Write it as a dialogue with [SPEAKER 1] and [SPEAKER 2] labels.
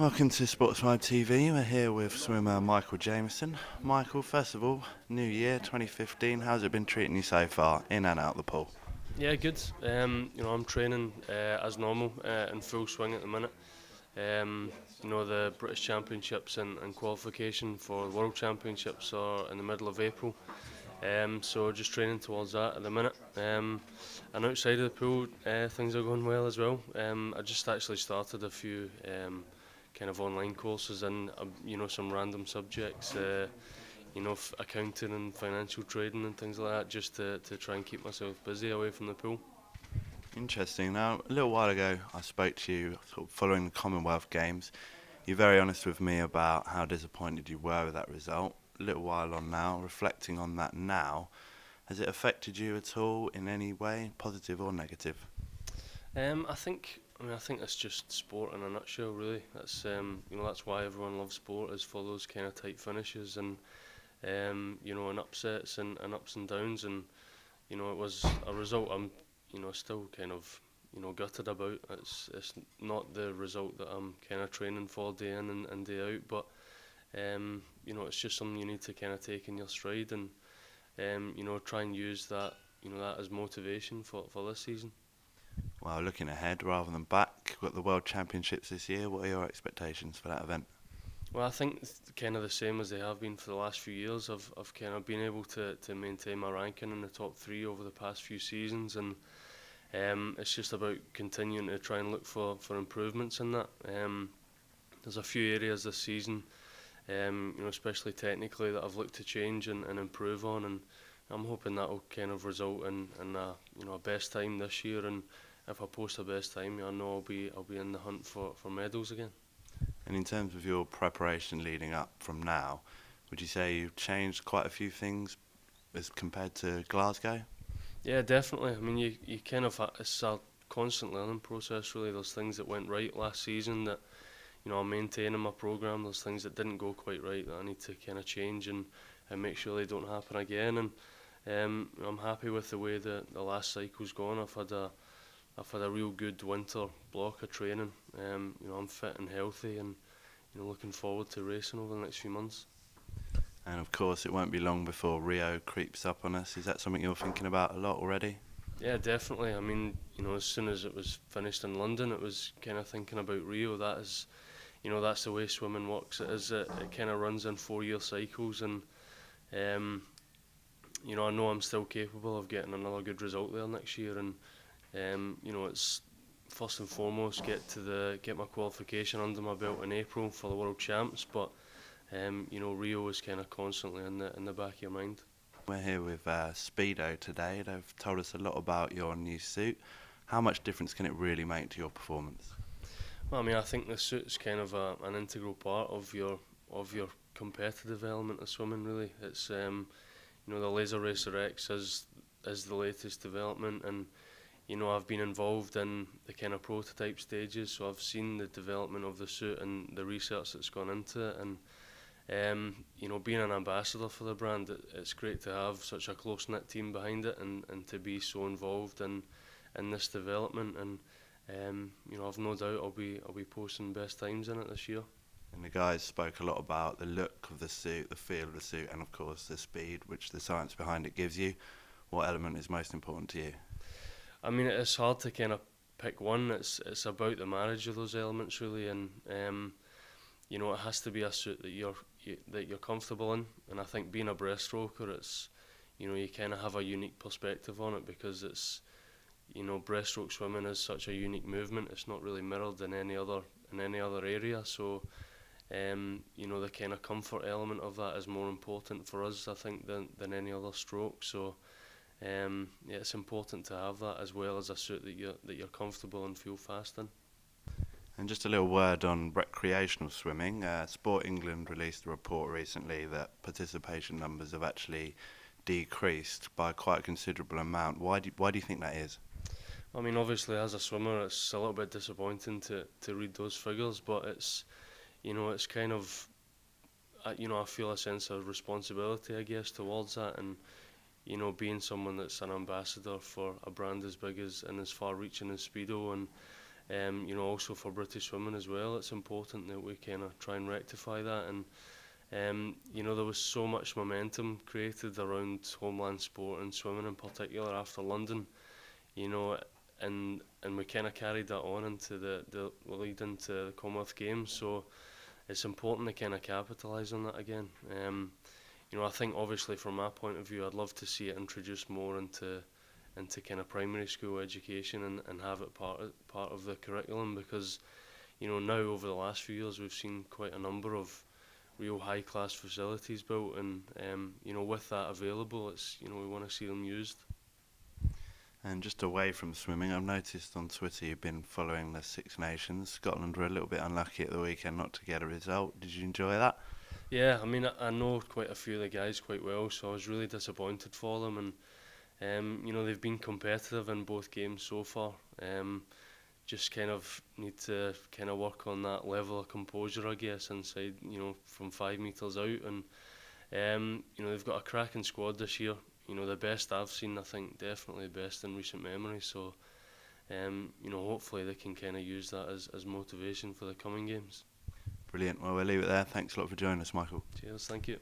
[SPEAKER 1] Welcome to Sportsvibe TV. We're here with swimmer Michael Jamieson. Michael, first of all, new year 2015. How's it been treating you so far, in and out of the pool?
[SPEAKER 2] Yeah, good. I'm training as normal in full swing at the minute. The British Championships and qualification for the World Championships are in the middle of April. So just training towards that at the minute. And outside of the pool, things are going well as well. I just actually started a few kind of online courses in some random subjects. Accounting and financial trading and things like that, just to try and keep myself busy away from the pool.
[SPEAKER 1] Interesting. Now, a little while ago, I spoke to you sort of following the Commonwealth Games. You're very honest with me about how disappointed you were with that result. A little while on now, reflecting on that now, has it affected you at all in any way, positive or negative?
[SPEAKER 2] I think that's just sport in a nutshell, really. That's why everyone loves sport, is for those kind of tight finishes and and upsets and ups and downs. And it was a result I'm still kind of gutted about. It's not the result that I'm kind of training for day in and day out, but it's just something you need to kind of take in your stride and try and use that that as motivation for this season.
[SPEAKER 1] Well, looking ahead rather than back, we've got the World Championships this year. What are your expectations for that event?
[SPEAKER 2] Well, I think it's kind of the same as they have been for the last few years. I've kind of been able to maintain my ranking in the top 3 over the past few seasons, and it's just about continuing to try and look for improvements in that. There's a few areas this season, especially technically, that I've looked to change and improve on, and I'm hoping that will kind of result in a best time this year. And if I post a best time, I know I'll be in the hunt for medals again.
[SPEAKER 1] And in terms of your preparation leading up from now, would you say you've changed quite a few things as compared to Glasgow?
[SPEAKER 2] Yeah, definitely. I mean, you kind of, it's a constant learning process, really. There's things that went right last season that I'm maintaining my programme. There's things that didn't go quite right that I need to kind of change and make sure they don't happen again. And I'm happy with the way the last cycle's gone. I've had a real good winter block of training. I'm fit and healthy, and looking forward to racing over the next few months.
[SPEAKER 1] And of course, it won't be long before Rio creeps up on us. Is that something you're thinking about a lot already?
[SPEAKER 2] Yeah, definitely. I mean, as soon as it was finished in London, it was kind of thinking about Rio. That is, that's the way swimming works. It kind of runs in 4-year cycles, and I know I'm still capable of getting another good result there next year. And it's first and foremost get my qualification under my belt in April for the World Champs, but Rio is kind of constantly in the back of your mind.
[SPEAKER 1] We're here with Speedo today. They've told us a lot about your new suit. How much difference can it really make to your performance?
[SPEAKER 2] Well, I mean, I think the suit's kind of an integral part of your competitive element of swimming. Really, it's the LZR Racer X is the latest development, and I've been involved in the kind of prototype stages, so I've seen the development of the suit and the research that's gone into it. And being an ambassador for the brand, it's great to have such a close-knit team behind it, and to be so involved in this development. And I've no doubt I'll be posting best times in it this year.
[SPEAKER 1] And the guys spoke a lot about the look of the suit, the feel of the suit, and of course the speed, which the science behind it gives you. What element is most important to you?
[SPEAKER 2] I mean, it's hard to kind of pick one. It's about the marriage of those elements, really, and it has to be a suit that you're comfortable in. And I think being a breaststroker, it's you kind of have a unique perspective on it, because it's breaststroke swimming is such a unique movement. It's not really mirrored in any other area. So the kind of comfort element of that is more important for us, I think, than any other stroke. So it's important to have that, as well as a suit that you're comfortable and feel fast in.
[SPEAKER 1] And just a little word on recreational swimming. Sport England released a report recently that participation numbers have actually decreased by quite a considerable amount. Why do you think that is?
[SPEAKER 2] I mean, obviously, as a swimmer, it's a little bit disappointing to read those figures, but it's kind of, I feel a sense of responsibility, I guess, towards that. And being someone that's an ambassador for a brand as big as and as far-reaching as Speedo, and You know, also for British swimming as well, it's important that we kind of try and rectify that. And you know, there was so much momentum created around homeland sport and swimming in particular after London. You know, and we kind of carried that on into the lead into the Commonwealth Games. So it's important to kind of capitalise on that again. You know, I think obviously from my point of view, I'd love to see it introduced more into kind of primary school education, and have it part of the curriculum, because you know, now over the last few years we've seen quite a number of real high class facilities built, and you know, with that available, it's, you know, we want to see them used.
[SPEAKER 1] And just away from swimming, I've noticed on Twitter you've been following the Six Nations. Scotland were a little bit unlucky at the weekend not to get a result. Did you enjoy that?
[SPEAKER 2] Yeah, I mean, I know quite a few of the guys quite well, so I was really disappointed for them. And you know, they've been competitive in both games so far. Just kind of need to kind of work on that level of composure, I guess, inside, you know, from 5 metres out. And you know, they've got a cracking squad this year. You know, the best I've seen, I think, definitely the best in recent memory. So you know, hopefully they can kind of use that as motivation for the coming games.
[SPEAKER 1] Brilliant. Well, we'll leave it there. Thanks a lot for joining us, Michael.
[SPEAKER 2] Cheers, thank you.